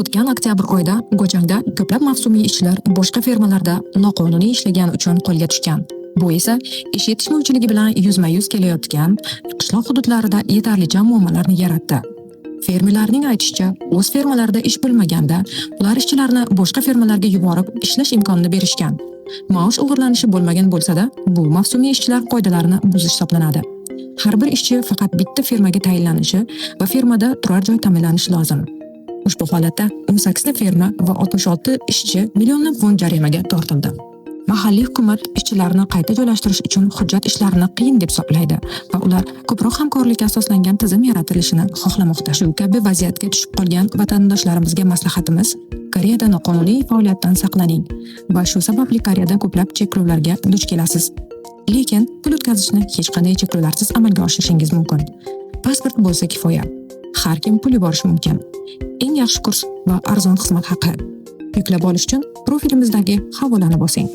O'tgan oktyabr oyida Go'jangda ko'plab mavsumiy ishchilar boshqa fermalarda noqonuniy ishlagani uchun qo'lga tushgan. Bu esa ish yetishmovchiligi bilan yuzma-yuz kelayotgan qishloq hududlarida yetarlicha muammolarni yaratdi. Fermerlarning aytishicha, o'z fermalarida ish bo'lmaganda ular ishchilarni boshqa fermalarga yuborib ishlash imkonini berishgan. Maosh o'g'irlanishi bo'lmagan bo'lsa-da, bu mavsumiy ishchilar qoidalarini buzish hisoblanadi. Har bir ishchi faqat bitta fermaga tayinlanishi va fermada turar joy ta'minlanishi lozim. Ushbu holatda 18 ta ferma va 66 ishchi millionlab fond jarimaga tortildi. Mahalliy hukumat ishchilarni qayta joylashtirish uchun hujjat ishlarini qiyin deb hisoblaydi va ular ko'proq hamkorlikka asoslangan tizim yaratilishini xohlamoqda. Shu kabi vaziyatga tushib qolgan vatandoshlarimizga maslahatimiz: Koreyada noqonuniy faoliyatdan saqlaning va shu sababli Koreyada ko'plab cheklovlarga duch kelasiz. Lekin pul o'tkazishni hech qanday cheklovlarsiz amalga oshirishingiz mumkin. Pasport bo'lsa kifoya. Har kim pul yuborishi mumkin. Eng yaxshi kurs va arzon xizmat haqi. Yuklab olish uchun profilimizdagi havolani bosing.